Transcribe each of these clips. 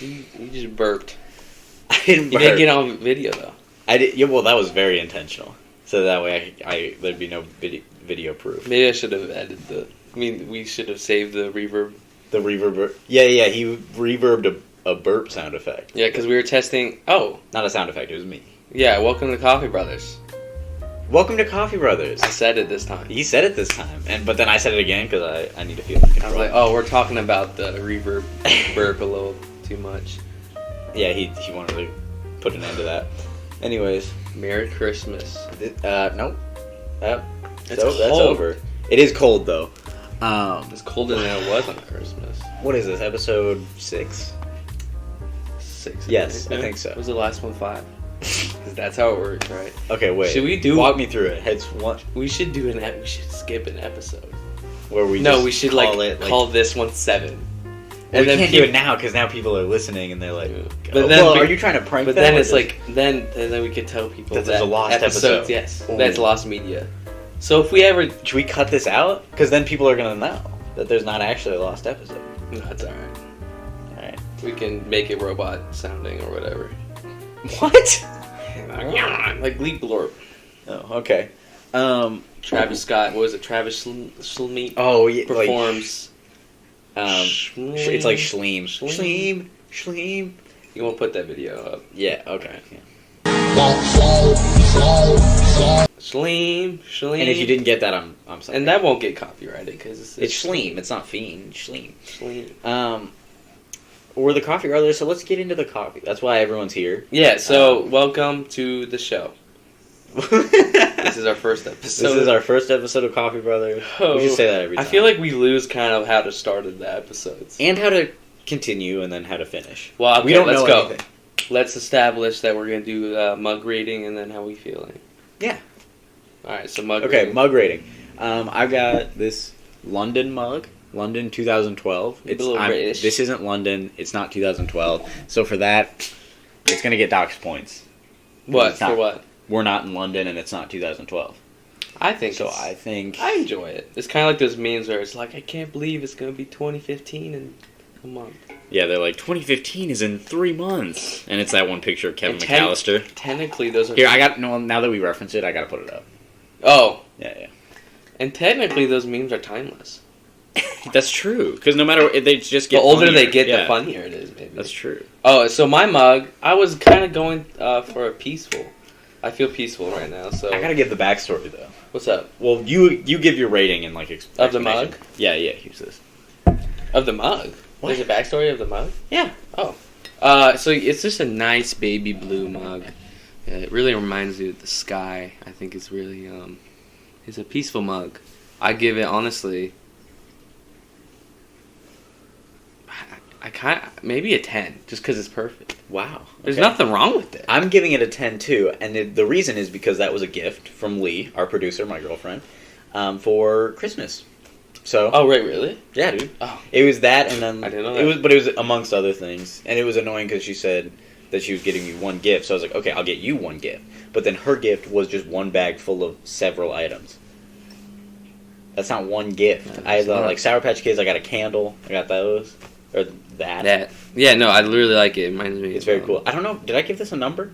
You just burped. I didn't burp. You didn't get on video though. I did. Yeah, well, that was very intentional. So that way, there'd be no video proof. Maybe I should have added we should have saved the reverb. The reverb. Yeah. He reverbed a burp sound effect. Yeah, because we were testing. Oh, not a sound effect. It was me. Yeah, welcome to Coffee Brothers. Welcome to Coffee Brothers. I said it this time. He said it this time, but then I said it again because I need to feel in control. I was like, oh, we're talking about the reverb burp a little too much. Yeah, he wanted to put an end to that. Anyways, Merry Christmas. Nope. That's cold. over. It is cold though. It's colder than it was on Christmas. What is this? Episode 6? 6. Yes, I think so. Was the last one 5? Because that's how it works, right? Okay, wait. Should we walk me through it? Heads one. We should do we should skip an episode. Where we we should call this one 7. And we can't do it now because now people are listening and they're like, but then, are you trying to prank them? But then it's like, then we could tell people that there's a lost episode. Yes, that's lost media. So if we ever... Should we cut this out? Because then people are going to know that there's not actually a lost episode. No, that's alright. Alright. We can make it robot sounding or whatever. What? Like Leap Glorp. Oh, okay. Travis Scott, what was it? Travis Schlemeet performs... it's like Schleem. Schleem. You won't put that video up. Yeah, okay. Yeah. Schleem. And if you didn't get that, I'm sorry. And that won't get copyrighted because it's Schleem. It's not Fiend. Schleem. Schleem. We're the Coffee Brothers, so let's get into the coffee. That's why everyone's here. Yeah. So welcome to the show. This is our first episode. This is our first episode of Coffee Brothers. Oh, we should say that every time. I feel like we lose kind of how to start the episodes. And how to continue and then how to finish. Well, okay, we don't let's know go. anything. Let's establish that we're going to do mug rating and then how we feeling. Yeah. Alright, so mug rating. Okay, mug rating. I've got this London mug. London 2012. It's a little British. This isn't London. It's not 2012. So for that, it's going to get doxed points. What? For what? We're not in London and it's not 2012. I think I enjoy it. It's kind of like those memes where it's like, I can't believe it's going to be 2015 in a month. Yeah, they're like, 2015 is in 3 months. And it's that one picture of Kevin McAllister. Technically, those are... Here, now that we reference it, I got to put it up. Oh. Yeah. And technically, those memes are timeless. That's true. Because no matter... They just get the older funnier. they get, the funnier it is, maybe. That's true. Oh, so my mug, I was kind of going for a peaceful... I feel peaceful right now, so... I gotta give the backstory, though. What's up? Well, you give your rating and, like, of the mug? Yeah, use this. Of the mug? What? There's a backstory of the mug? Yeah. Oh. So it's just a nice baby blue mug. Yeah, it really reminds you of the sky. I think it's really, it's a peaceful mug. I give it, honestly... maybe a 10, just because it's perfect. Wow. Okay. There's nothing wrong with it. I'm giving it a 10 too, and the reason is because that was a gift from Lee, our producer, my girlfriend, for Christmas. So. Oh, right, really? Yeah, dude. Oh. It was that, and then I didn't know that. It was amongst other things, and it was annoying because she said that she was getting me one gift, so I was like, okay, I'll get you one gift. But then her gift was just one bag full of several items. That's not one gift. I got like Sour Patch Kids. I got a candle. I got those. Or that. Yeah, no, I really like it. It reminds me. It's very cool. I don't know. Did I give this a number?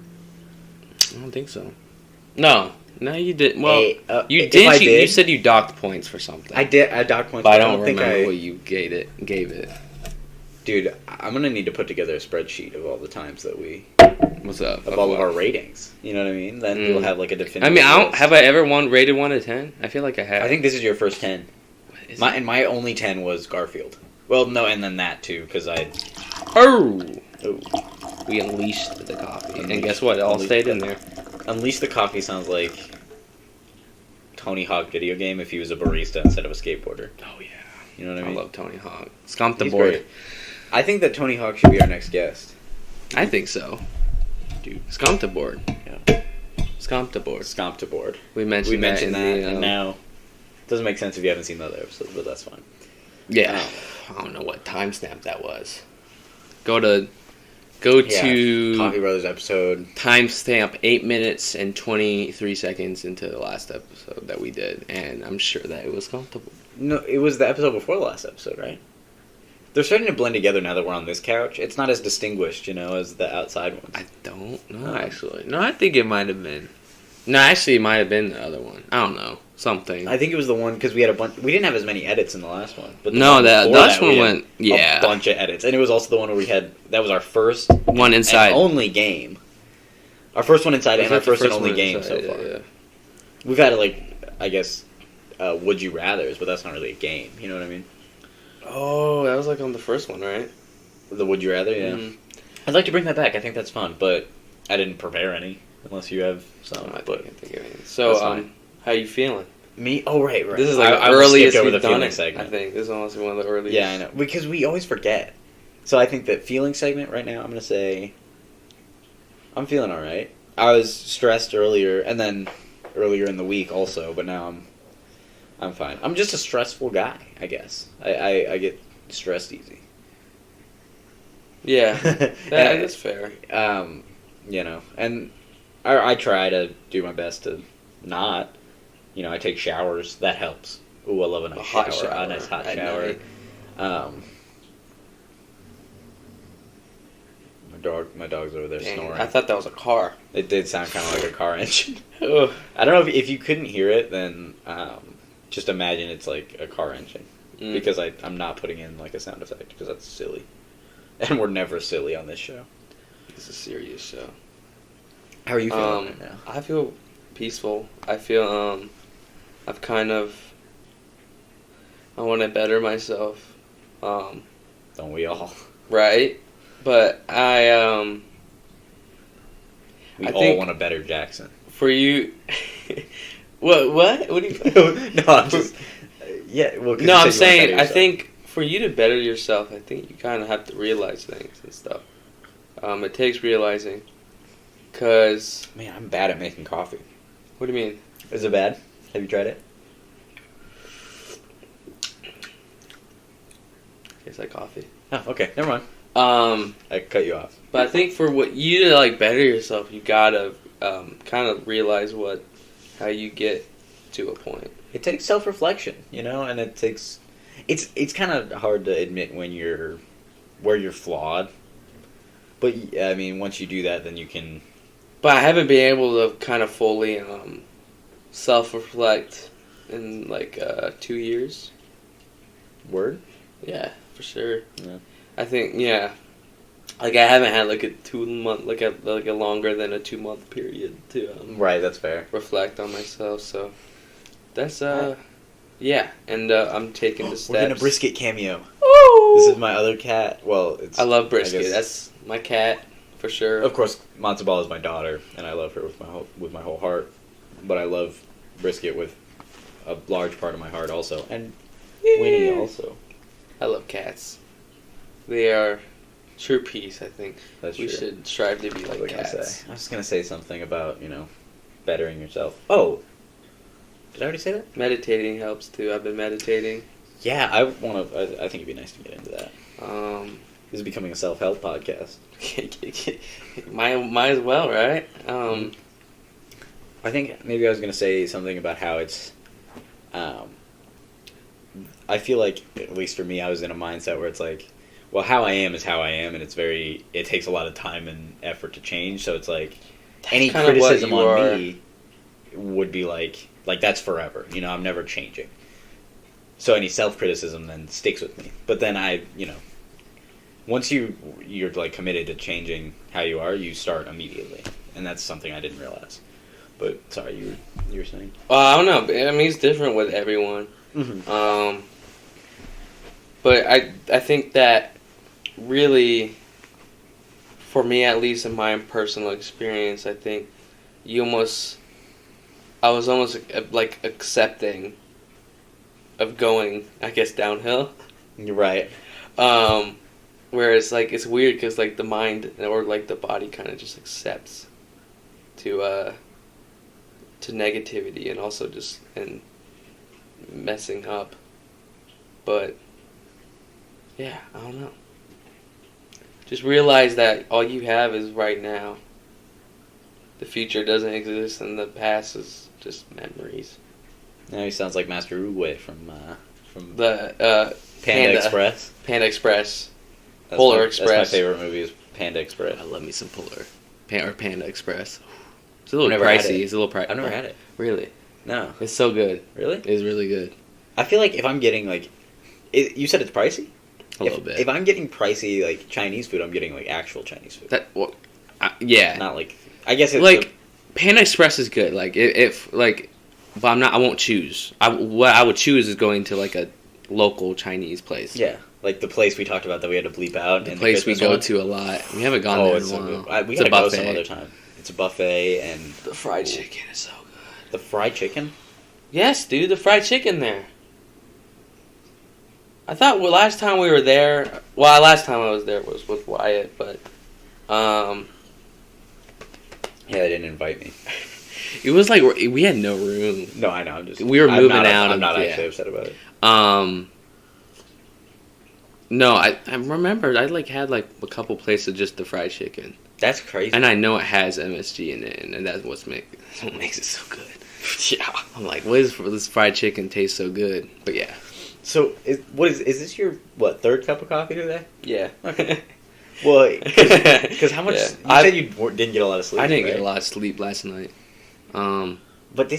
I don't think so. No, you did. Well, you did. You said you docked points for something. I did. I docked points, but I don't remember what you gave it. Dude, I'm gonna need to put together a spreadsheet of all the times that we. What's up? Of all of our ratings. You know what I mean? Then we'll have like a definitive. I mean, have I ever rated 1 to 10? I feel like I have. I think this is your first 10. My only 10 was Garfield. Well, no, and then that too, because I... Oh! We unleashed the coffee. And guess what? It all stayed in there. Unleash the coffee sounds like Tony Hawk video game if he was a barista instead of a skateboarder. Oh, yeah. You know what I mean? I love Tony Hawk. Scomp the board. Great. I think that Tony Hawk should be our next guest. I think so. Dude. Scomp the board. Yeah. Scomp the board. Scomp the board. We mentioned that, and now... It doesn't make sense if you haven't seen the other episodes, but that's fine. Yeah. I don't know what timestamp that was. Go to Coffee Brothers episode. Timestamp 8 minutes and 23 seconds into the last episode that we did, and I'm sure that it was comfortable. No, it was the episode before the last episode, right? They're starting to blend together now that we're on this couch. It's not as distinguished, as the outside ones. I don't know, actually. No, I think it might have been. No, actually, it might have been the other one. I don't know. Something. I think it was the one, because we had a bunch... We didn't have as many edits in the last one. But the no, one the last one went... Yeah. A bunch of edits. And it was also the one where we had... That was our first... One inside. And only game. Our first one inside and our first and only game so far. Yeah. We've had, I guess, Would You Rathers, but that's not really a game. You know what I mean? Oh, that was on the first one, right? The Would You Rather, yeah. Mm-hmm. I'd like to bring that back. I think that's fun, but I didn't prepare any, unless you have some. I can't think of any. So, how you feeling? Me? Oh, right. This is the earliest we've done it, segment. I think. This is almost one of the earliest. Yeah, I know. Because we always forget. So I think that feeling segment right now, I'm going to say, I'm feeling all right. I was stressed earlier, and then earlier in the week also, but now I'm fine. I'm just a stressful guy, I guess. I get stressed easy. Yeah, that's fair. And I try to do my best to not. I take showers. That helps. Ooh, I love a nice shower. A nice hot shower. My dog's over there snoring. I thought that was a car. It did sound kind of like a car engine. I don't know if you couldn't hear it, then just imagine it's like a car engine. Because I'm not putting in a sound effect because that's silly. And we're never silly on this show. It's a serious show. How are you feeling right now? I feel peaceful. I feel I've kind of... I want to better myself. Don't we all? Right? But We all want a better Jackson. For you... What? What do you... No, I'm just... Yeah, well... No, I'm saying, I think for you to better yourself, I think you kind of have to realize things and stuff. It takes realizing. Because... Man, I'm bad at making coffee. What do you mean? Is it bad? Have you tried it? Tastes like coffee. Oh, okay. Never mind. I cut you off. But I think for you to better yourself, you gotta kind of realize how you get to a point. It takes self-reflection, and it takes... It's kind of hard to admit where you're flawed. But, I mean, once you do that, then you can... But I haven't been able to kind of fully self-reflect in, 2 years. Word? Yeah, for sure. Yeah. I think, yeah. I haven't had, a 2 month, a longer than a 2 month period to... right, that's fair. Reflect on myself, so... That's, yeah, and I'm taking the steps. We're getting a Brisket cameo. Ooh! This is my other cat. Well, I love Brisket. That's my cat, for sure. Of course, Matzo Ball is my daughter, and I love her with my whole heart. But I love Brisket with a large part of my heart also. And Winnie also. I love cats. They are true peace, I think. That's we true. should strive to be like cats. I was going to say something about, bettering yourself. Oh! Did I already say that? Meditating helps too. I've been meditating. Yeah, I think it'd be nice to get into that. This is becoming a self-help podcast. might as well, right? I think maybe I was going to say something about how it's... I feel like, at least for me, I was in a mindset where it's well, how I am is how I am, and it takes a lot of time and effort to change, so it's any criticism on me would be that's forever. I'm never changing. So any self-criticism then sticks with me. But then once you're committed to changing how you are, you start immediately. And that's something I didn't realize. But sorry, you were saying? I don't know. I mean, it's different with everyone. Mm-hmm. But I think that really, for me at least in my personal experience, I think I was almost accepting of going, I guess, downhill. You're right. Whereas it's weird because the mind or the body kind of just accepts to negativity and also just messing up. But yeah, I don't know. Just realize that all you have is right now. The future doesn't exist, and the past is just memories. Now he sounds like Master Uwe from the Panda Express. Panda Express. Polar Express. That's my favorite movie is Panda Express. I love me some Panda Express. It's a little pricey. It's a little pricey. I've never had it. Really? No. It's so good. Really? It's really good. I feel like if I'm getting you said it's pricey? A little bit. If I'm getting pricey like Chinese food, I'm getting like actual Chinese food. Yeah. Not like I guess it's like Panda Express is good. Like if but I'm not. I won't choose. What I would choose is going to like a local Chinese place. Yeah, like the place we talked about that we had to bleep out. The place we go to a lot. We haven't gone there in a while. We gotta go some other time. It's a buffet and the fried chicken is so good. The fried chicken? Yes, dude. The fried chicken there. I thought last time we were there. Well, last time I was there was with Wyatt, but yeah, they didn't invite me. It was like we had no room. No, I know. We were moving out. I'm not actually upset about it. No, I remember I had a couple plates of just the fried chicken. That's crazy. And I know it has MSG in it, and that's what makes it so good. Yeah, I'm like, what is this fried chicken taste so good? But yeah. So is this your third cup of coffee today? Yeah. Okay. Well, because how much? Yeah. You said you didn't get a lot of sleep. I didn't get a lot of sleep last night. But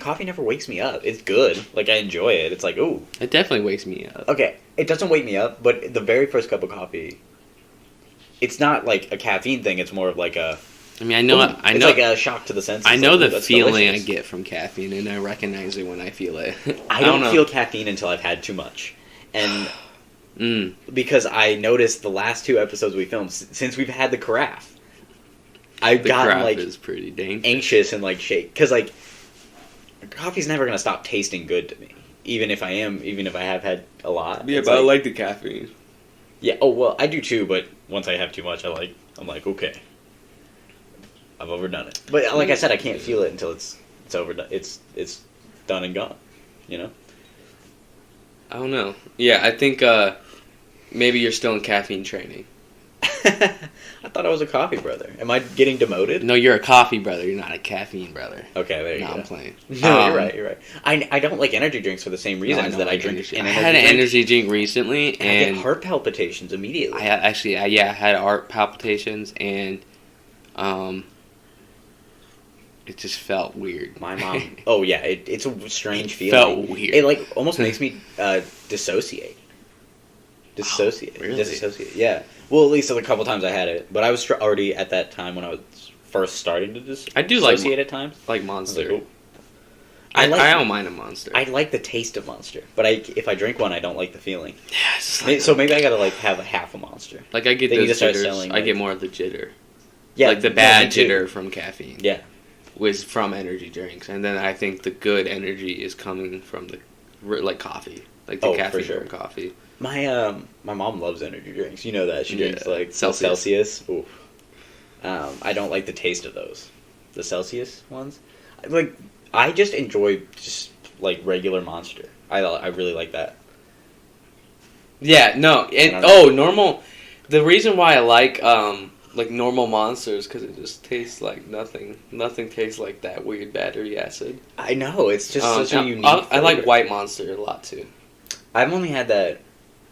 coffee never wakes me up. It's good. Like, I enjoy it. It's like, ooh. It definitely wakes me up. Okay, it doesn't wake me up, but the very first cup of coffee, it's not like a caffeine thing. It's more of like a... I mean, I know. It's like a shock to the senses. I know like, the feeling delicious. I get from caffeine, and I recognize it when I feel it. I don't feel caffeine until I've had too much. And because I noticed the last 2 episodes we filmed, since we've had the carafe, I've gotten is pretty dangerous. Anxious and shake because coffee's never gonna stop tasting good to me, even if I have had a lot. Yeah, but I like the caffeine. Yeah. Oh well, I do too. But once I have too much, I'm like, okay, I've overdone it. But like I said, I can't feel it until it's overdone. It's done and gone. You know. I don't know. Yeah, I think maybe you're still in caffeine training. I thought I was a coffee brother. Am I getting demoted? No, you're a coffee brother. You're not a caffeine brother. Okay, there you go. I'm playing. No, you're right. You're right. I don't like energy drinks for the same reasons that I drink. I had an energy drink recently, and I get heart palpitations immediately. I had heart palpitations, and it just felt weird. My mom. Oh yeah, it's a strange feeling. Felt weird. It almost makes me dissociate. Dissociate. Really? Dissociate. Yeah. Well, at least a couple times I had it, but I was already at that time when I was first starting to dissociate at times. Like Monster. I, was like, I don't mind a Monster. I like the taste of Monster, but if I drink one, I don't like the feeling. Yeah, so maybe I gotta have a half a Monster. Like I get those jitters. I get more of the jitter. Yeah, like the bad jitter from caffeine. Yeah, was from energy drinks, and then I think the good energy is coming from the coffee, like the caffeine from coffee. My mom loves energy drinks. You know that she drinks Celsius. Ooh. I don't like the taste of those, the Celsius ones. I just enjoy just regular Monster. I really like that. Yeah, no, normal. The reason why I like normal Monsters because it just tastes like nothing. Nothing tastes like that weird battery acid. I know it's just such a unique. I like White Monster a lot too. I've only had that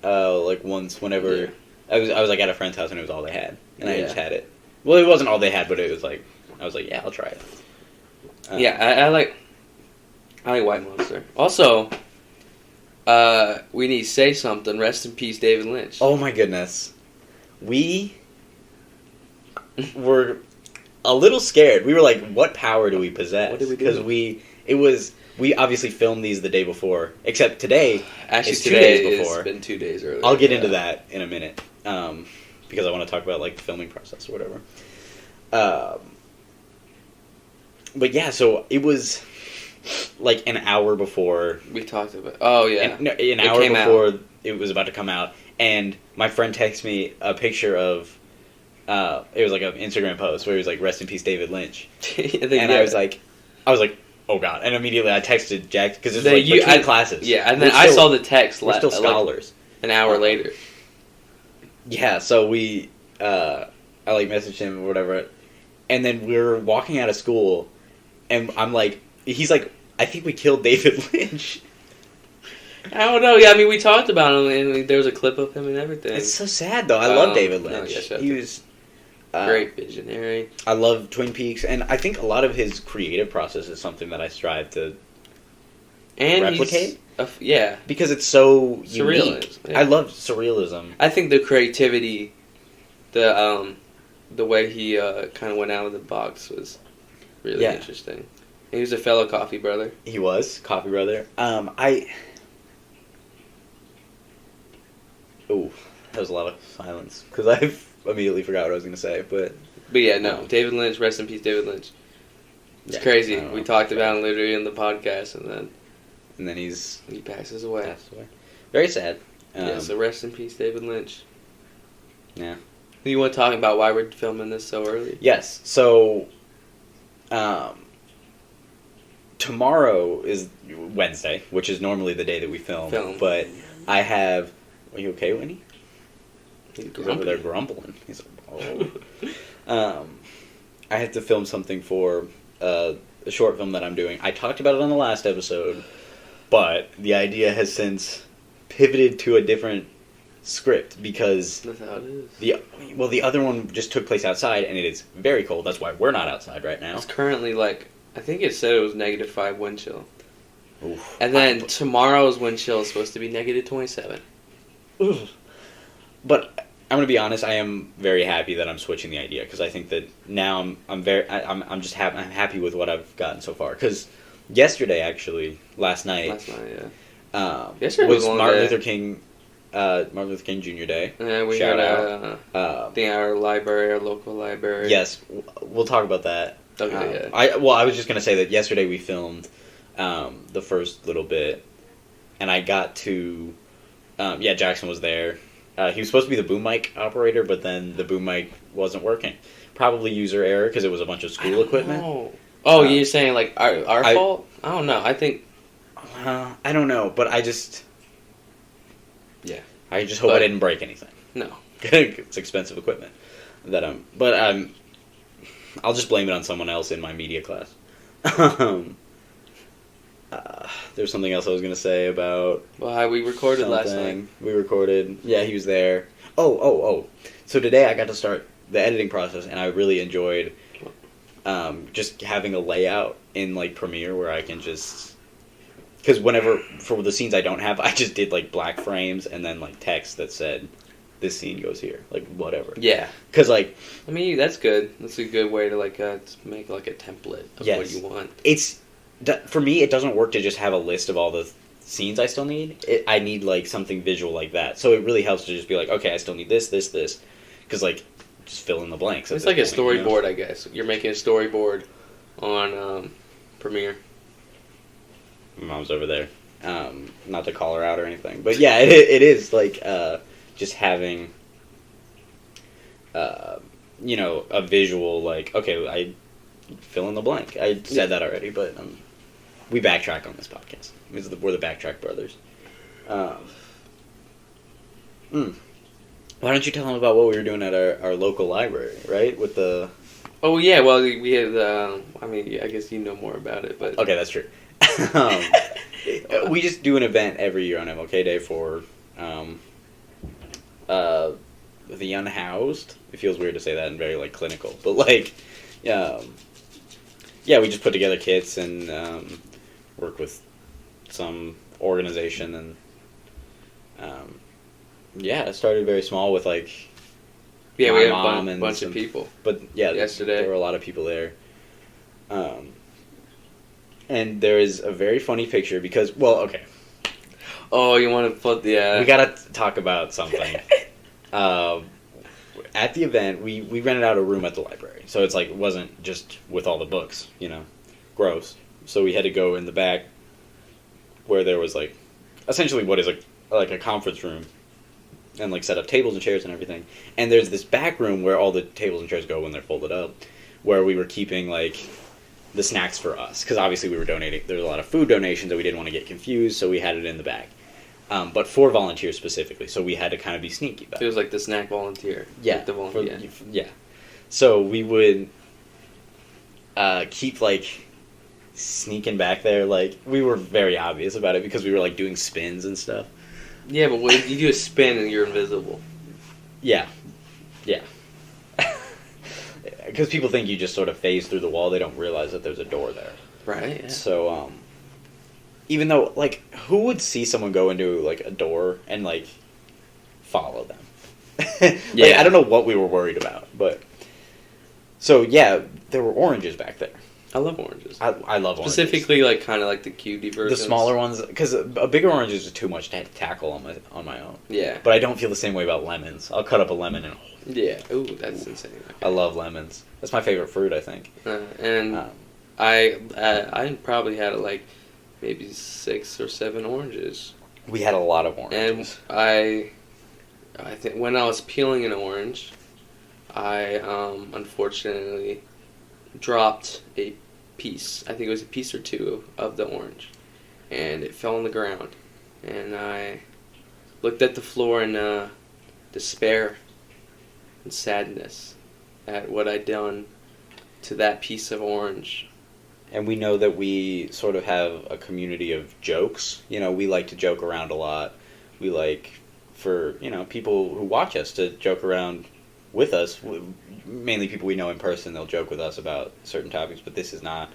once whenever I was at a friend's house and it was all they had and I just had it. Well, it wasn't all they had, but it was I was like, yeah, I'll try it. I like White Monster. Also, we need to say something. Rest in peace, David Lynch. Oh my goodness, we were a little scared. We were like, what power do we possess? What did we do? Because we obviously filmed these the day before, except today. Actually, it's 2 days before. It's been 2 days earlier. I'll get into that in a minute, because I want to talk about the filming process or whatever. But yeah, so it was an hour before we talked about. Oh yeah, an hour before it was about to come out, and my friend texted me a picture of. It was an Instagram post where he was like, "Rest in peace, David Lynch," and I was like, "Oh God!" And immediately I texted Jack because it's between classes. Yeah, and then I saw the text. We're still scholars. An hour later. Yeah, so I messaged him or whatever, and then we were walking out of school, and I'm like, he's like, "I think we killed David Lynch," I don't know. Yeah, I mean, we talked about him, and there was a clip of him and everything. It's so sad, though. I love David Lynch. He was great visionary. I love Twin Peaks, and I think a lot of his creative process is something that I strive to replicate. Yeah, because it's so surreal. Unique. Yeah. I love surrealism. I think the creativity, the way he kind of went out of the box was really interesting. He was a fellow coffee brother. He was coffee brother. That was a lot of silence because I immediately forgot what I was going to say. But yeah, no, David Lynch, rest in peace, David Lynch. It's crazy. We talked about him literally in the podcast, and then he passes away. Very sad. So rest in peace, David Lynch. Yeah. You want to talk about why we're filming this so early? Yes. So, tomorrow is Wednesday, which is normally the day that we film. But I have... Are you okay, Winnie? He's over there grumbling. He's like, oh. I had to film something for a short film that I'm doing. I talked about it on the last episode, but the idea has since pivoted to a different script because that's how it is. The other one just took place outside and it is very cold. That's why we're not outside right now. It's currently I think it said it was -5 wind chill. Oof. And then tomorrow's wind chill is supposed to be -27. Oof. But I'm gonna be honest. I am very happy that I'm switching the idea because I think that now I'm happy with what I've gotten so far. Because yesterday, actually, last night, yesterday was Martin Luther King Jr. Day. Yeah, we had our library, our local library. Yes, we'll talk about that. Okay, I was just gonna say that yesterday we filmed the first little bit, and I got to Jackson was there. He was supposed to be the boom mic operator, but then the boom mic wasn't working. Probably user error because it was a bunch of school equipment. Oh, you're saying our fault? I don't know. I think. I don't know, but I just. Yeah. I just hope I didn't break anything. No. It's expensive equipment. I'll just blame it on someone else in my media class. There's something else I was going to say about... Well, we recorded last night. We recorded. Yeah, he was there. Oh. So today I got to start the editing process, and I really enjoyed just having a layout in, Premiere where I can just... Because for the scenes I don't have, I just did, black frames and then, text that said, this scene goes here. Whatever. Yeah. Because, I mean, that's good. That's a good way to, make, a template of what you want. For me, it doesn't work to just have a list of all the scenes I still need. I need, something visual like that. So it really helps to just be okay, I still need this. Because, just fill in the blanks. It's like a storyboard, I guess. You're making a storyboard on Premiere. Mom's over there. Not to call her out or anything. But, yeah, it is, just having, a visual, okay, I fill in the blank. I said that already, but... we backtrack on this podcast. We're the Backtrack Brothers. Why don't you tell them about what we were doing at our local library, right? With the... Oh, yeah, well, we had... I guess you know more about it, but... Okay, that's true. We just do an event every year on MLK Day for the unhoused. It feels weird to say that and very, clinical. But, we just put together kits and... work with some organization and it started very small with my we had mom a bunch of people. But yesterday there were a lot of people there. And there is a very funny picture because okay. Oh, you want to put the we gotta talk about something. At the event, we rented out a room at the library, so it's it wasn't just with all the books, gross. So we had to go in the back where there was essentially what is a conference room and set up tables and chairs and everything. And there's this back room where all the tables and chairs go when they're folded up, where we were keeping the snacks for us because obviously we were donating. There was a lot of food donations that we didn't want to get confused, so we had it in the back. But for volunteers specifically, so we had to kind of be sneaky about it. It was the snack volunteer. Yeah. The volunteer. Yeah. So we would keep sneaking back there. Like, we were very obvious about it because we were, like, doing spins and stuff. Yeah, but when you do a spin and you're invisible. Yeah. Yeah. Because people think you just sort of phase through the wall. They don't realize that there's a door there. Right, yeah. So, even though, like, who would see someone go into, like, a door and, like, follow them? Yeah. Like, I don't know what we were worried about, but... So, yeah, there were oranges back there. I love oranges. I love oranges. Specifically, like, kind of like the cutie versions. The smaller ones, because a bigger orange is just too much to tackle on my own. Yeah. But I don't feel the same way about lemons. I'll cut up a lemon and... Yeah. Ooh, that's insane. Okay. I love lemons. That's my favorite fruit, I think. I probably had, like, maybe 6 or 7 oranges. We had a lot of oranges. And I think when I was peeling an orange, I unfortunately dropped a piece. I think it was a piece or 2 of the orange, and it fell on the ground. And I looked at the floor in despair and sadness at what I'd done to that piece of orange. And we know that we sort of have a community of jokes. You know, we like to joke around a lot. We like for, you know, people who watch us to joke around with us. Mainly people we know in person, they'll joke with us about certain topics, but this is not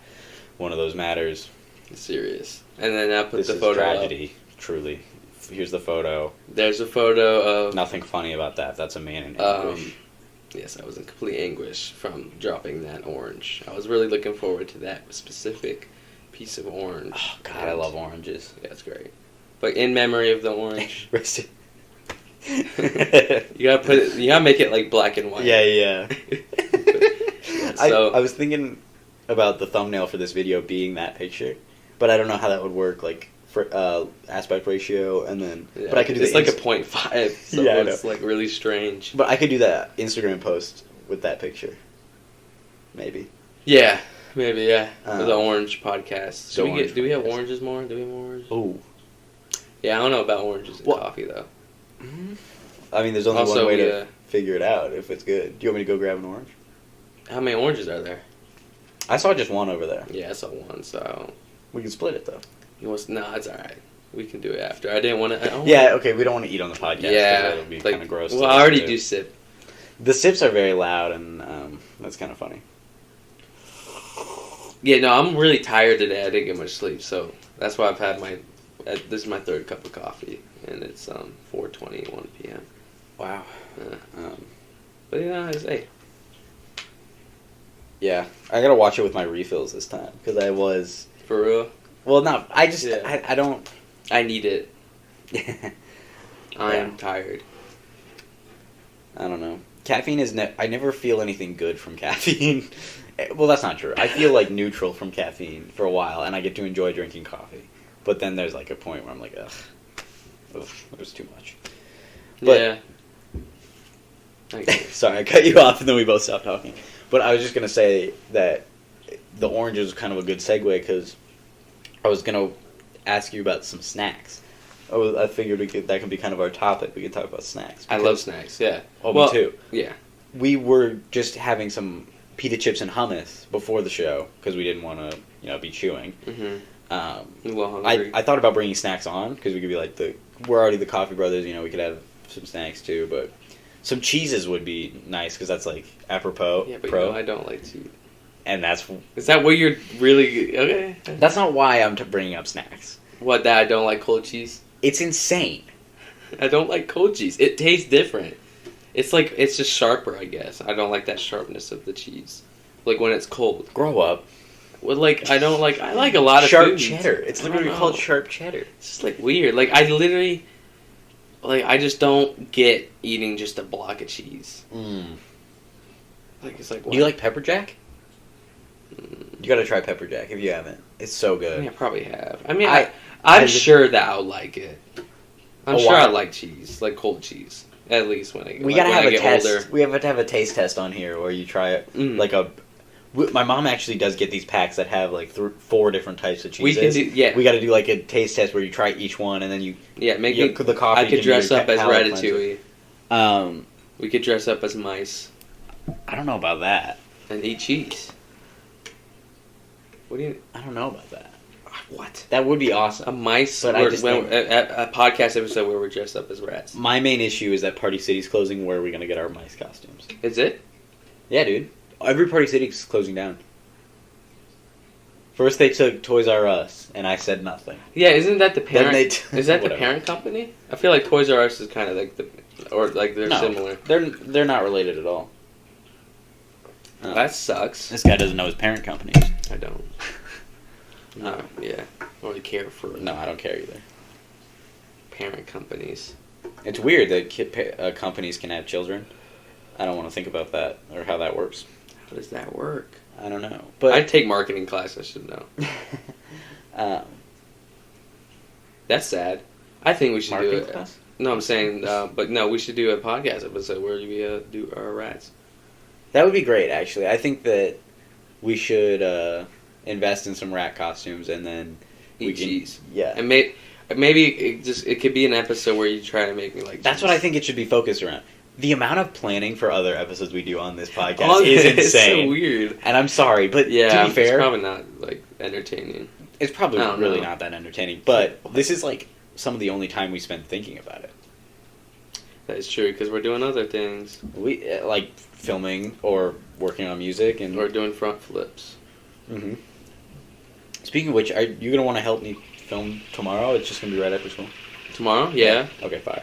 one of those matters. It's serious. And then I put this the is photo tragedy, truly. Here's the photo. There's a photo of... Nothing funny about that. That's a man in anguish. Yes, I was in complete anguish from dropping that orange. I was really looking forward to that specific piece of orange. Oh, God, I love oranges. Yeah, it's great. But in memory of the orange... Rest it. You gotta make it like black and white. Yeah. So I was thinking about the thumbnail for this video being that picture, but I don't know how that would work, like for aspect ratio, and then. Yeah, but I could do it's like a 0.5, so yeah, it's like really strange. But I could do that Instagram post with that picture, maybe. Yeah, maybe yeah. The orange podcast. Do we have podcast. oranges more? Do we have more oranges? Oh. Yeah, I don't know about oranges and coffee though. I mean, there's only Also, one way to figure it out if it's good. Do you want me to go grab an orange? How many oranges are there? I saw just one over there. Yeah, I saw one, so... We can split it, though. No, it's alright. We can do it after. I didn't want to... Yeah, okay, we don't want to eat on the podcast. Yeah. It'll be kind of gross. Well, I already do sip. The sips are very loud, and that's kind of funny. Yeah, no, I'm really tired today. I didn't get much sleep, so that's why I've had this is my 3rd cup of coffee, and it's 4:21 p.m. Wow. But hey. Yeah, I gotta watch it with my refills this time because I was For real. Well, no, I just Yeah. I don't. I need it. I'm tired. I don't know. Caffeine is I never feel anything good from caffeine. Well, that's not true. I feel like neutral from caffeine for a while, and I get to enjoy drinking coffee. But then there's like a point where I'm like, ugh, there's too much. But, yeah. Sorry, I cut you off, and then we both stopped talking. But I was just gonna say that the orange is kind of a good segue because I was gonna ask you about some snacks. I figured that could be kind of our topic. We could talk about snacks. I love snacks. Yeah. Oh, me too. Yeah. We were just having some pita chips and hummus before the show because we didn't want to, be chewing. Mm-hmm. A little hungry. I thought about bringing snacks on because we could be like we're already the Coffee Brothers. We could have some snacks too, but some cheeses would be nice because that's like apropos. Yeah, but I don't like cheese. And is that what you're really okay? That's not why I'm bringing up snacks. What, that I don't like cold cheese? It's insane. I don't like cold cheese. It tastes different. It's just sharper, I guess. I don't like that sharpness of the cheese. Like when it's cold. Grow up. Well, I like a lot of sharp foods. cheddar. It's literally called sharp cheddar. It's just weird. I literally I just don't get eating just a block of cheese. It's like what? Do you like pepper jack? You gotta try pepper jack if you haven't. It's so good. I mean, I probably have. I mean, I'm sure that I'll like it. I'm sure I like cheese, like cold cheese. At least when I we gotta have a test. Older. We have to have a taste test on here where you try it. My mom actually does get these packs that have 4 different types of cheeses. We got to do a taste test where you try each one and then you make the coffee. I could dress up as Ratatouille. We could dress up as mice. I don't know about that. And eat cheese. What do you? I don't know about that. What? That would be awesome. A mice? But I just think... a podcast episode where we're dressed up as rats. My main issue is that Party City's closing. Where are we going to get our mice costumes? Is it? Yeah, dude. Every Party City's closing down. First they took Toys R Us, and I said nothing. Yeah, isn't that the parent? Is that the Whatever. parent company? I feel like Toys R Us is kind of like they're similar. They're not related at all. That sucks. This guy doesn't know his parent company. I don't. No, yeah. I don't really care for No, I don't care either. parent companies. It's weird that companies can have children. I don't want to think about that or how that works. How does that work? I don't know. But I take marketing class. I should know. That's sad. I think we should do it. Class? No, I'm saying, but no, we should do a podcast episode where we do our rats. That would be great, actually. I think that we should invest in some rat costumes and then Eat cheese. Yeah, and maybe it could be an episode where you try to make me like. That's cheese. what I think it should be focused around. The amount of planning for other episodes we do on this podcast is insane. It's so weird. And I'm sorry, but yeah, to be fair, it's probably not like entertaining. It's probably really not that entertaining. But this is like some of the only time we spend thinking about it. That is true because we're doing other things. We like filming or working on music and or doing front flips. Mm-hmm. Speaking of which, are you gonna want to help me film tomorrow? It's just gonna be right after school. Tomorrow? Yeah. Okay, fire.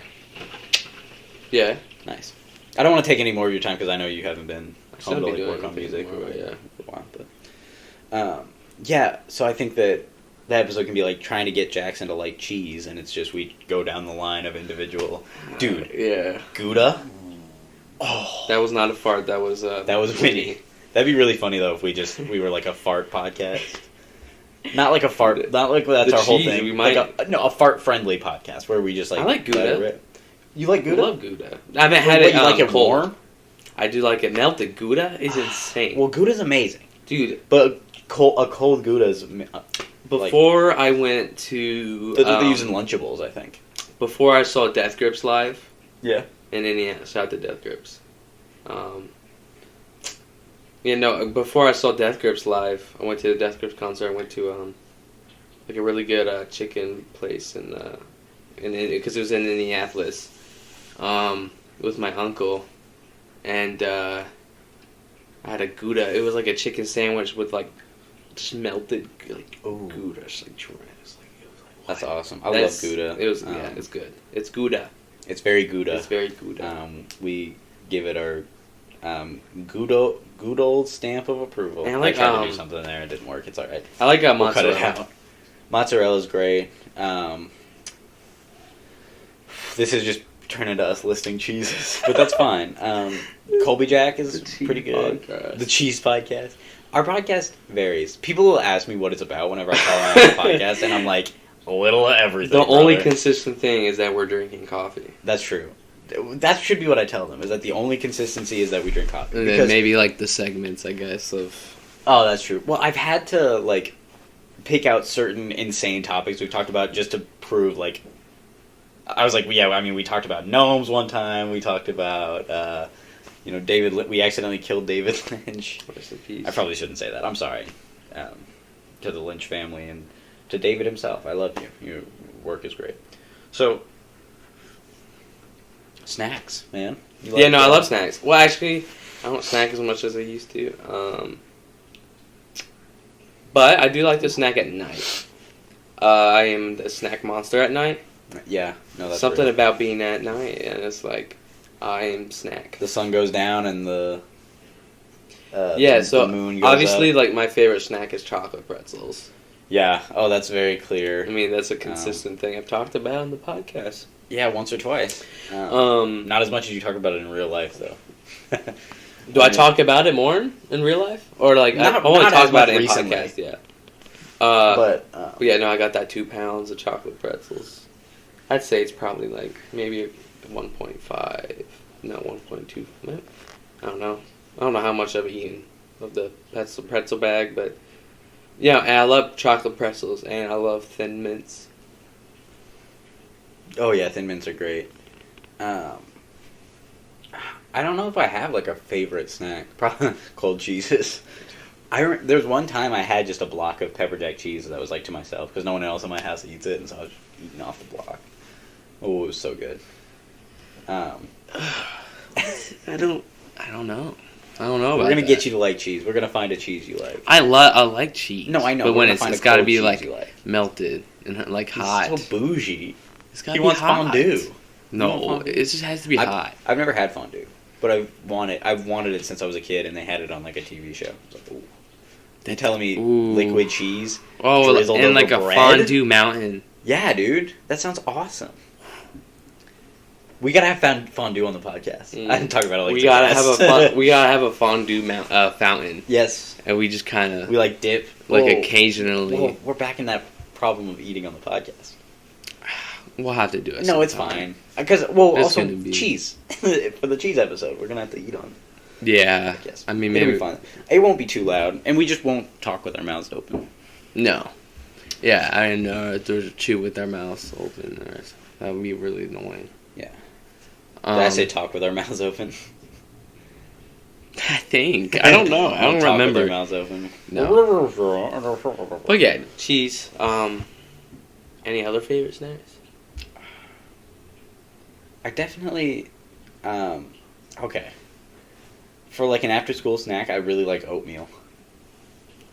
Yeah. Nice. I don't want to take any more of your time because I know you haven't been home to like work on music tomorrow, for a while. But yeah, so I think that episode can be like trying to get Jackson to like cheese, and it's just we go down the line of individual. Dude. Yeah. Gouda. Oh. That was not a fart. That was a mini. That'd be really funny though if we were like a fart podcast. Not like a fart. Not like that's our whole thing. We might like a fart friendly podcast where we just like. I like Gouda. You like Gouda? I love Gouda. I haven't had it. You like it cold. warm? I do like it melted. Gouda is insane. Well, Gouda's amazing, dude. But a cold Gouda is. Before I went to, they're using Lunchables, I think. Before I saw Death Grips live. Yeah. In Indiana, shout out to Death Grips. Before I saw Death Grips live, I went to the Death Grips concert. I went to like a really good chicken place because it was in Indianapolis. With my uncle, and I had a Gouda. It was like a chicken sandwich with like just melted like Gouda. Just, like, that's awesome. I love Gouda. It was it's good. It's Gouda. It's very Gouda. It's very Gouda. We give it our good old stamp of approval. And I tried to do something there. It didn't work. It's all right. I like we'll mozzarella. Cut it out. Mozzarella's great. This is just turning to us listing cheeses, but that's fine. Colby Jack is pretty good. Podcast. The cheese podcast. Our podcast varies. People will ask me what it's about whenever I call out the podcast, and I'm like, a little of everything. The only consistent thing is that we're drinking coffee. That's true. That should be what I tell them, is that the only consistency is that we drink coffee. And then maybe, like, the segments, I guess, of... Oh, that's true. Well, I've had to, like, pick out certain insane topics we've talked about just to prove, like... I was like, yeah, I mean, we talked about gnomes one time. We talked about, David... We accidentally killed David Lynch. Rest in peace. I probably shouldn't say that. I'm sorry. To the Lynch family and to David himself. I love you. Your work is great. So... Snacks, man. I love snacks. Well, actually, I don't snack as much as I used to. But I do like to snack at night. I am the snack monster at night. Yeah, no, that's something real. about being at night, and it's like I am snack. The sun goes down and the moon goes obviously, up. like my favorite snack is chocolate pretzels. Yeah. Oh, that's very clear. I mean, that's a consistent thing I've talked about on the podcast. Yeah, once or twice. Not as much as you talk about it in real life, though. Do I talk about it more in real life, or like I only talk about it in podcast? Yeah. I got that 2 pounds of chocolate pretzels. I'd say it's probably like maybe 1.5, no 1.2. I don't know. I don't know how much I've eaten of the pretzel bag, but yeah, and I love chocolate pretzels and I love Thin Mints. Oh yeah, Thin Mints are great. I don't know if I have like a favorite snack. Probably cold cheeses. There was one time I had just a block of pepper jack cheese that was like to myself because no one else in my house eats it, and so I was eating off the block. Oh, it was so good. I don't know. I don't know. We're gonna get you to like cheese. We're gonna find a cheese you like. I like cheese. No, I know. But when it's got to be like melted and like hot. He's so bougie. It's gotta he be wants hot. No, No, it just has to be hot. I've never had fondue, but I've wanted it since I was a kid, and they had it on like a TV show. Like, ooh. They're telling me liquid cheese. Oh, drizzled and over like a bread. fondue mountain. Yeah, dude, that sounds awesome. We gotta have fondue on the podcast. I didn't talk about it like we gotta have a fondue fountain. Yes, and we just kind of like dip occasionally. Whoa, we're back in that problem of eating on the podcast. We'll have to do it. No, it's fine because also cheese for the cheese episode. We're gonna have to eat on. Yeah, I mean maybe it'll be fine. It won't be too loud, and we just won't talk with our mouths open. No. Yeah, I know. There's a chew with our mouths open. That would be really annoying. Yeah. Did I say talk with our mouths open? I think. I don't know. I don't remember. With our mouths open. No. But yeah, cheese. Any other favorite snacks? I definitely. Okay. For like an after-school snack, I really like oatmeal.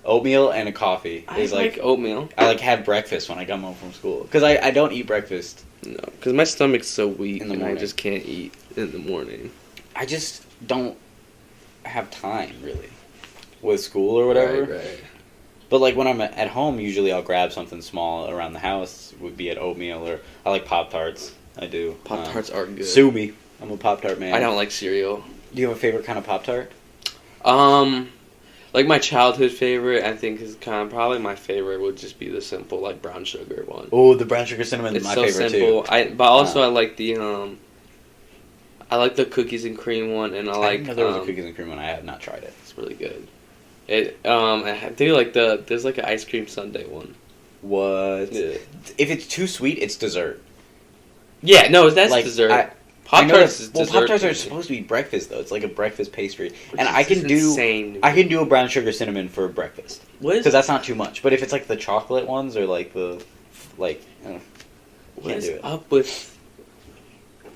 Oatmeal and a coffee. I like oatmeal. I like have breakfast when I come home from school because I don't eat breakfast. No, because my stomach's so weak and I just can't eat in the morning. I just don't have time really with school or whatever. Right. But like when I'm at home, usually I'll grab something small around the house. Would be it oatmeal or I like Pop-Tarts. I do. Pop-Tarts are good. Sue me. I'm a Pop-Tart man. I don't like cereal. Do you have a favorite kind of Pop-Tart? Like my childhood favorite, I think is probably my favorite would just be the simple like brown sugar one. Oh, the brown sugar cinnamon is my favorite simple. too. But also I like the I like the cookies and cream one, and I like. There was a cookies and cream one. I have not tried it. It's really good. I do like there's like an ice cream sundae one. What? Yeah. If it's too sweet, it's dessert. Yeah, no, that's like, dessert. Pop-Tarts is dessert. Well, Pop-Tarts are supposed to be breakfast, though. It's like a breakfast pastry. Which and I can do a brown sugar cinnamon for breakfast. Because that's not too much. But if it's like the chocolate ones or like the, like, what is up with,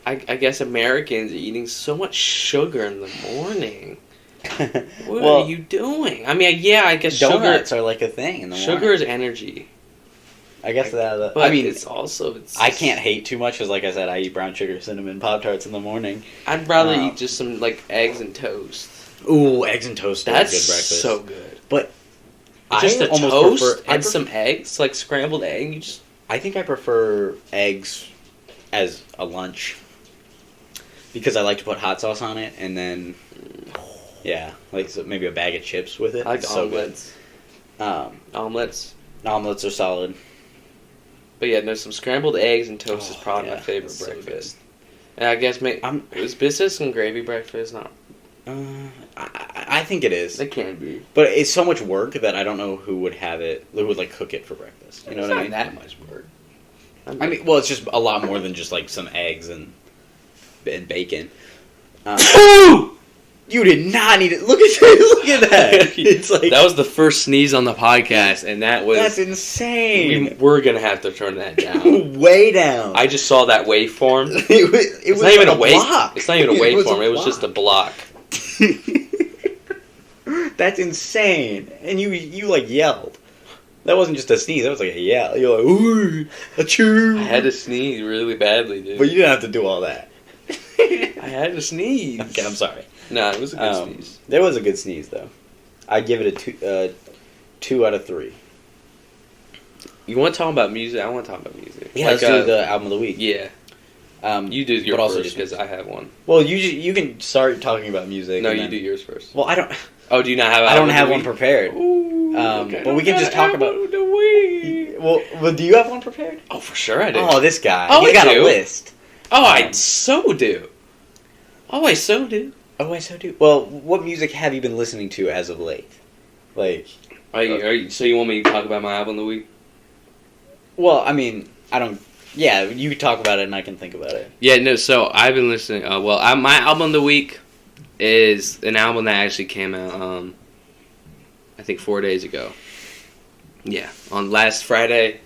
I guess Americans eating so much sugar in the morning? What are you doing? I mean, yeah, I guess donuts are like a thing in the morning. Sugar is energy. I guess but I mean, it's I can't hate too much because, like I said, I eat brown sugar cinnamon Pop-Tarts in the morning. I'd rather eat just some like eggs and toast. Ooh, eggs and toast. That's good breakfast. So good. But just a toast and some eggs, like scrambled egg. I think I prefer eggs as a lunch because I like to put hot sauce on it, and then like maybe a bag of chips with it. I like omelets. Omelets. Omelets are solid. But yeah, no, some scrambled eggs and toast is probably my favorite breakfast. So and I guess is business and gravy breakfast not? I think it is. It can be, but it's so much work that I don't know who would have it. Who would like cook it for breakfast? You know what I mean? That much work. I mean, well, it's just a lot more than just like some eggs and bacon. You did not need it. Look at that. It's like that was the first sneeze on the podcast, and that's insane. We're gonna have to turn that down. Way down. I just saw that waveform. It was not even a block. It's not even a waveform. It was just a block. That's insane. And you like yelled. That wasn't just a sneeze. That was like a yell. You're like, ooh, achoo. I had to sneeze really badly, dude. But you didn't have to do all that. I had to sneeze. Okay, I'm sorry. No, it was a good sneeze. There was a good sneeze, though. I'd give it a 2 out of 3. You want to talk about music? I want to talk about music. Yeah, let's do the album of the week. Yeah. You do your first because I have one. Well, you can start talking about music. No, you do yours first. Well, I don't. Oh, do you not have? I don't have one prepared. Ooh, okay. But we can just talk about. Well, do you have one prepared? Oh, for sure I do. Oh, this guy. Oh, he got a list. Oh, I so do. Oh, I so do. Well, what music have you been listening to as of late? Like, so you want me to talk about my album of the week? Well, I mean, I don't. Yeah, you can talk about it and I can think about it. Yeah, no. So I've been listening. My album of the week is an album that actually came out I think 4 days ago. Yeah, on last Friday,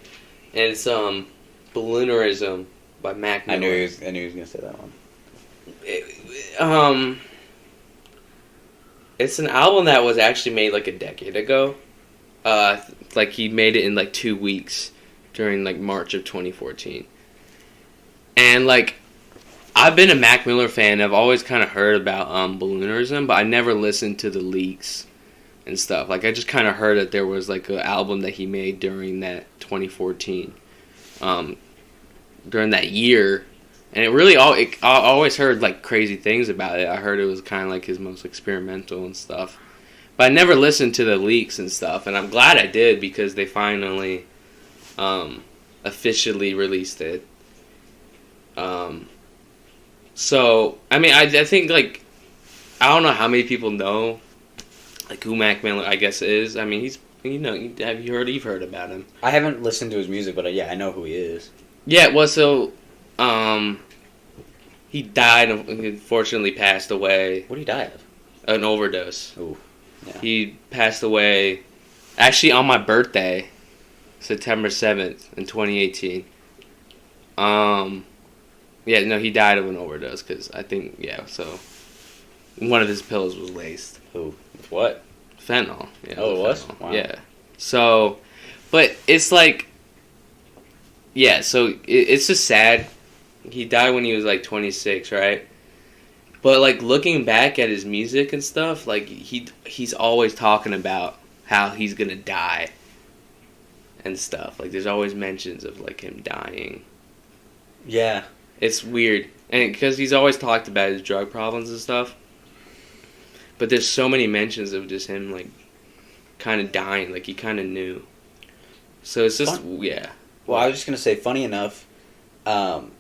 and it's Balloonerism by Mac Miller. I knew he was gonna say that one. It's an album that was actually made like a decade ago. Like he made it in like 2 weeks during like March of 2014. And like I've been a Mac Miller fan. I've always kind of heard about Balloonerism, but I never listened to the leaks and stuff. Like I just kind of heard that there was like an album that he made during that 2014, during that year. And it really I always heard like crazy things about it. I heard it was kind of like his most experimental and stuff. But I never listened to the leaks and stuff, and I'm glad I did because they finally officially released it. So I mean, I think like I don't know how many people know like who Mac Miller I guess is. I mean, he's you've heard about him. I haven't listened to his music, but yeah, I know who he is. Yeah, well, so he died. Unfortunately, passed away. What did he die of? An overdose. Ooh. Yeah. He passed away actually on my birthday, September 7th in 2018. Yeah, no, he died of an overdose because I think, so one of his pills was laced. Ooh. With what? Fentanyl. Yeah, oh, it was? Fentanyl. Wow. Yeah. So, but it's like, yeah, so it's just sad. He died when he was like 26, right? But like looking back at his music and stuff, like he's always talking about how he's gonna die and stuff. Like there's always mentions of like him dying. Yeah, it's weird, and because he's always talked about his drug problems and stuff. But there's so many mentions of just him like kind of dying, like he kind of knew. So it's just yeah. Well, I was just gonna say, funny enough, John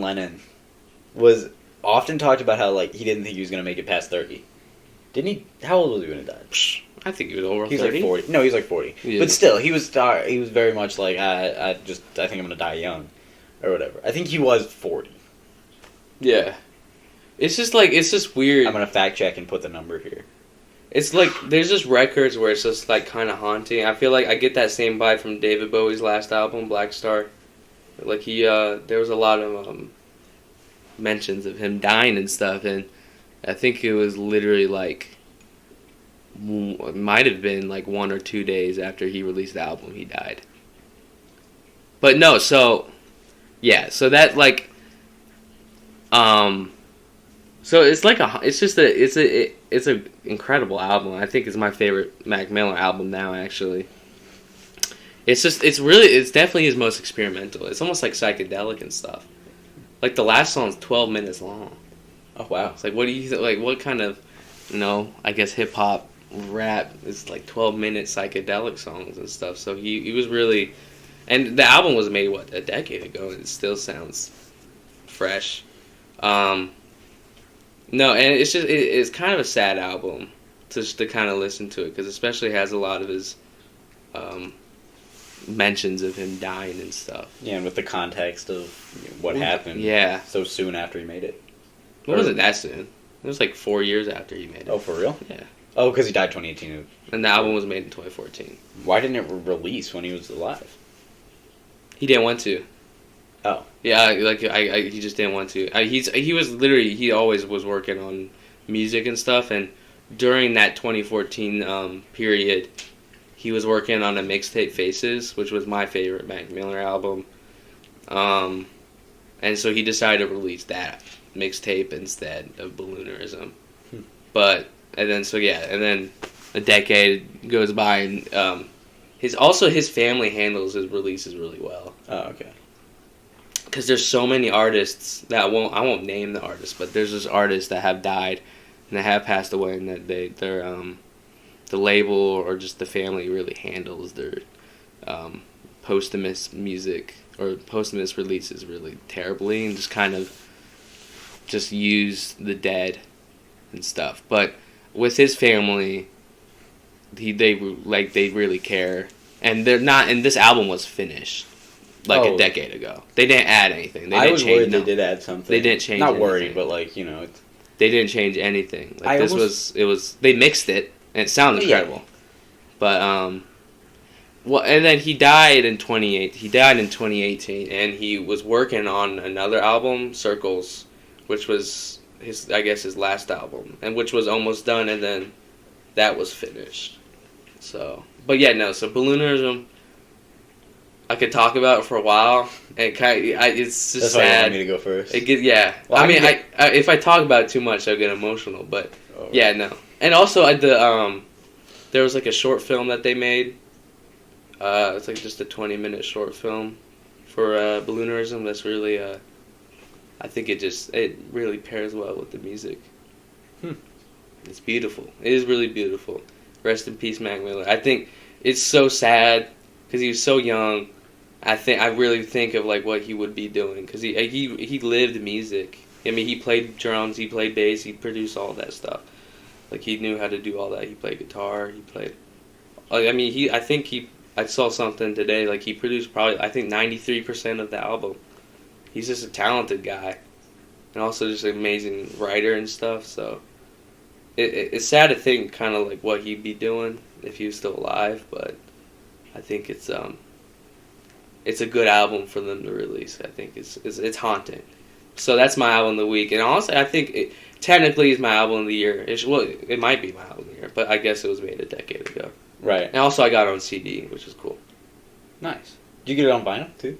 Lennon was often talked about how like he didn't think he was gonna make it past 30. Didn't he? How old was he when he died? I think he was over 30. He was like 40. No, he was like 40. Yeah. But still, he was very much like I think I'm gonna die young, or whatever. I think he was 40. Yeah. It's just weird. I'm gonna fact check and put the number here. It's like there's just records where it's just like kind of haunting. I feel like I get that same vibe from David Bowie's last album, Black Star. Like there was a lot of mentions of him dying and stuff, and I think it was literally like it might have been like 1 or 2 days after he released the album he died. But no, so that like so it's like it's a incredible album. I think it's my favorite Mac Miller album now, actually. It's definitely his most experimental. It's almost like psychedelic and stuff. Like the last song's 12 minutes long. Oh wow! It's like what kind of, I guess hip hop rap is like 12-minute psychedelic songs and stuff. So he was really, and the album was made a decade ago, and it still sounds fresh. No, and it's just it's kind of a sad album to kind of listen to it because especially has a lot of his mentions of him dying and stuff. Yeah, and with the context of what happened. Yeah. So soon after he made it. It wasn't that soon. It was like 4 years after he made it. Oh, for real? Yeah. Oh, because he died 2018. And the album was made in 2014. Why didn't it release when he was alive? He didn't want to. Oh. Yeah, like he just didn't want to. He always was working on music and stuff, and during that 2014 period, he was working on a mixtape Faces, which was my favorite Mac Miller album. And so he decided to release that mixtape instead of Balloonerism. And then a decade goes by, and his family handles his releases really well. Oh, okay. Because there's so many artists that I won't name the artists, but there's just artists that have died and that have passed away, and that the label or just the family really handles their posthumous music or posthumous releases really terribly, and just kind of just use the dead and stuff. But with his family, they really care, and they're not. And this album was finished a decade ago. They didn't add anything. I was worried they did add something. They didn't change. Not worried, but they didn't change anything. They mixed it, and it sounds incredible. But well, and then he died in 2018, and he was working on another album, Circles, which was his last album, and which was almost done, and then that was finished. So, but yeah, no. So Balloonerism, I could talk about it for a while. And it's just That's sad. why you want me to go first. Well, if I talk about it too much, I'll get emotional. But yeah, no. And also, there was like a short film that they made. It's like just a 20-minute short film for Balloonerism. That's really, I think it really pairs well with the music. It's beautiful. It is really beautiful. Rest in peace, Mac Miller. I think it's so sad because he was so young. I really think of like what he would be doing because he lived music. I mean, he played drums, he played bass, he produced all that stuff. Like he knew how to do all that. He played guitar. He played. I mean, I saw something today. Like he produced probably 93% of the album. He's just a talented guy, and also just an amazing writer and stuff. So it's sad to think kind of like what he'd be doing if he was still alive. But I think it's a good album for them to release. I think it's haunting. So that's my album of the week, and honestly, I think it technically is my album of the year. It might be my album of the year, but I guess it was made a decade ago. Right. And also, I got it on CD, which is cool. Nice. Did you get it on vinyl too?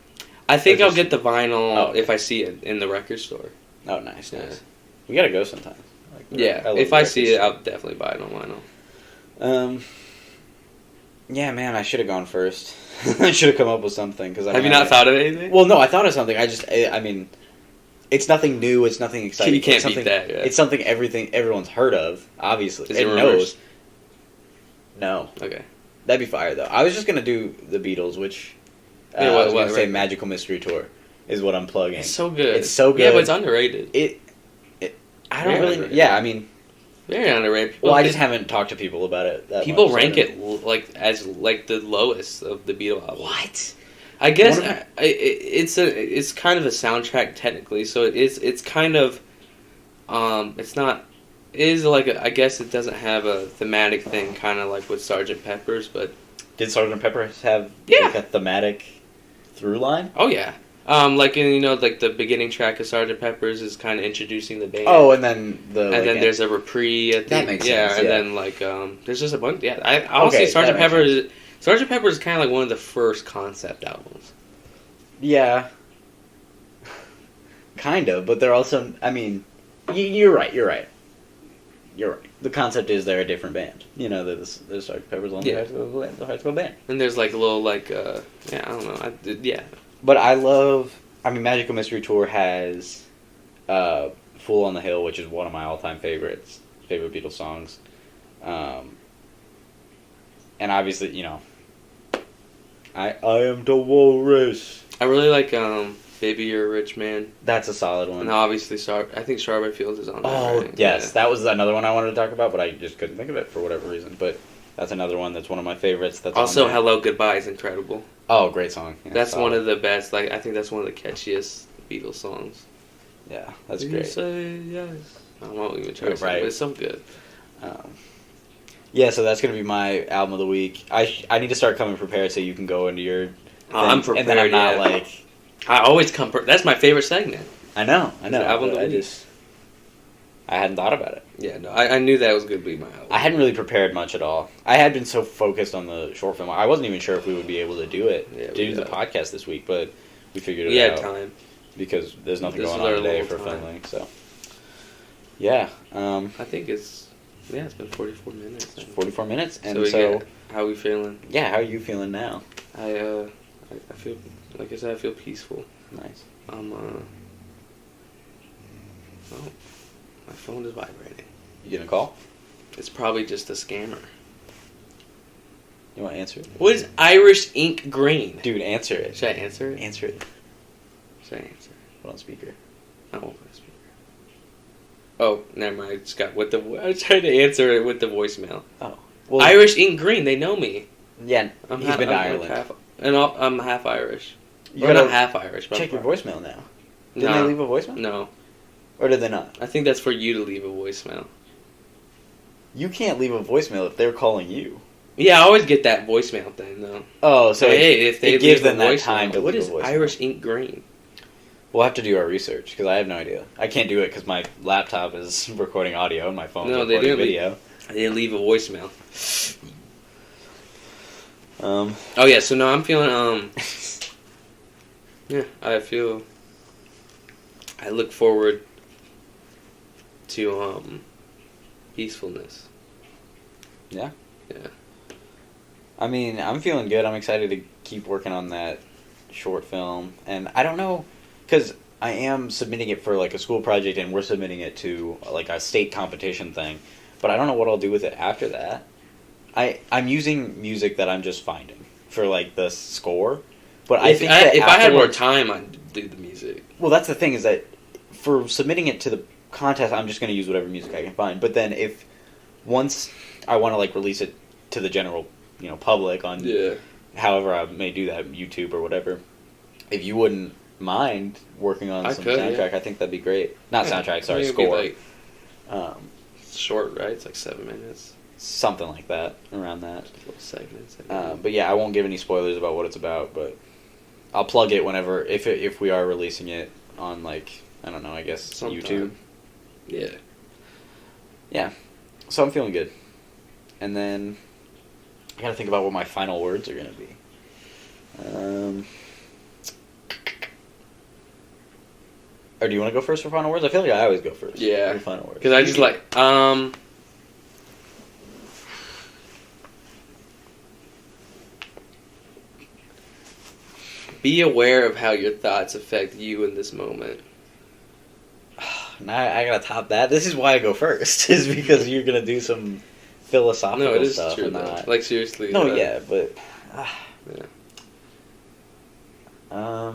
I think I'll get the vinyl if I see it in the record store. Oh, nice. We gotta go sometime. If I see it, I'll definitely buy it on vinyl. Yeah, man, I should have gone first. I should have come up with something. Have you not thought of anything? Well, no, I thought of something. I mean, it's nothing new. It's nothing exciting. You can't beat that. Yeah. It's something everyone's heard of, obviously. Is it knows. No. Okay. That'd be fire, though. I was just gonna do the Beatles, which I was gonna say Magical Mystery Tour is what I'm plugging. It's so good. It's so good. Yeah, but it's underrated. I don't really. Underrated. Yeah, I mean. Very underrated. Well, I just haven't talked to people about it. People rank it as the lowest of the Beatles albums. What? I guess it's kind of a soundtrack technically, so it's kind of it's not. It is like I guess it doesn't have a thematic thing, kind of like with Sgt. Pepper's, but did Sgt. Pepper's have like a thematic through line? Oh yeah, like the beginning track of Sgt. Pepper's is kind of introducing the band. Oh, and then there's a reprieve. That makes sense. And then there's just a bunch. Yeah, I honestly Sgt. Pepper's is kind of like one of the first concept albums. Yeah. Kind of, but they're also. I mean, you're right. You're right. The concept is they're a different band. There's Sgt. Pepper's on the high school band. And there's like a little I don't know. But I love. I mean, Magical Mystery Tour has "Fool on the Hill," which is one of my all-time favorite Beatles songs. And obviously, I am the walrus. I really like Baby You're a Rich Man. That's a solid one. And obviously, I think Strawberry Fields is on there. Oh, right? Yes. Yeah. That was another one I wanted to talk about, but I just couldn't think of it for whatever reason. But that's another one that's one of my favorites. That's also, Hello, Goodbye is incredible. Oh, great song. Yeah, that's solid. One of the best. I think that's one of the catchiest Beatles songs. Yeah, that's great. You say yes. I won't even try to say it, but it's so good. Yeah, so that's going to be my album of the week. I need to start coming prepared so you can go into your... I'm prepared, and then I'm not I always come... That's my favorite segment. I know. Album of the week. I hadn't thought about it. Yeah, no, I knew that was going to be my album. I hadn't really prepared much at all. I had been so focused on the short film. I wasn't even sure if we would be able to do it, the podcast this week, but we figured it out. We had time. Because there's nothing going on today for filming, so... Yeah. I think it's been 44 minutes. 44 minutes, and so how are we feeling? Yeah, how are you feeling now? I feel, like I said, I feel peaceful. Nice. My phone is vibrating. You gonna call? It's probably just a scammer. You want to answer it? What is Irish Ink Green? Dude, answer it. Should I answer it? Answer it. Should I answer it? Put on speaker. I won't put on speaker. Oh, never mind. I just got I tried to answer it with the voicemail. Oh. Well, Irish Ink Green, they know me. Yeah, he's been to Ireland. I'm half Irish. You're not half Irish. But check your voicemail now. Didn't they leave a voicemail? No. Or did they not? I think that's for you to leave a voicemail. You can't leave a voicemail if they're calling you. Yeah, I always get that voicemail thing though. Oh, so hey, if they it gives leave them a that voicemail, time to what leave is a voicemail. Irish ink green? We'll have to do our research because I have no idea. I can't do it because my laptop is recording audio and my phone's recording video. They didn't leave a voicemail. Oh yeah, so no, I'm feeling yeah, I look forward to peacefulness. Yeah. Yeah. I mean, I'm feeling good. I'm excited to keep working on that short film, and I don't know because I am submitting it for like a school project, and we're submitting it to like a state competition thing. But I don't know what I'll do with it after that. I'm using music that I'm just finding for like the score, but I think that if I had more time, I'd do the music. Well, that's the thing is that for submitting it to the contest, I'm just going to use whatever music I can find. But then if once I want to like release it to the general public on however I may do that, YouTube or whatever, if you wouldn't mind working on some soundtrack, I think that'd be great. Not soundtrack, sorry, score. It's short, right? It's like 7 minutes. Something like that, around that. Little segments. But yeah, I won't give any spoilers about what it's about, but I'll plug it whenever, if we are releasing it on, like, I don't know, I guess sometime. YouTube. Yeah. Yeah. So I'm feeling good. And then I gotta think about what my final words are gonna be. Or do you want to go first for final words? I feel like I always go first. Yeah. For final words. Because I just like, be aware of how your thoughts affect you in this moment. Now I gotta top that. This is why I go first. Is because you're gonna do some philosophical stuff. No, it is true though. Like seriously. No, yeah, but yeah.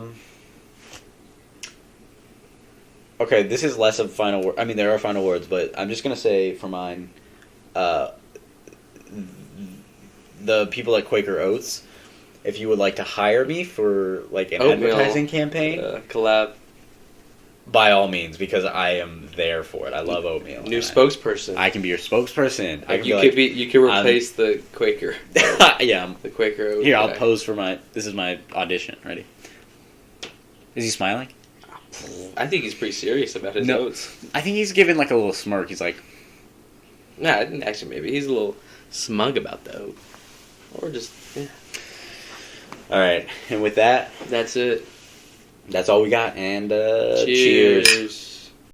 Okay, this is less of final word. I mean, there are final words, but I'm just gonna say for mine, the people at Quaker Oats. If you would like to hire me for like an advertising campaign, collab, by all means, because I am there for it. I love oatmeal. New spokesperson. I can be your spokesperson. You could replace the Quaker. Yeah, the Quaker Oats. Here, I'll pose for this is my audition. Ready? Is he smiling? I think he's pretty serious about his oats. I think he's giving like a little smirk. He's like, nah, actually maybe he's a little smug about the oat, or just yeah. All right, and with that, that's it. That's all we got, and cheers.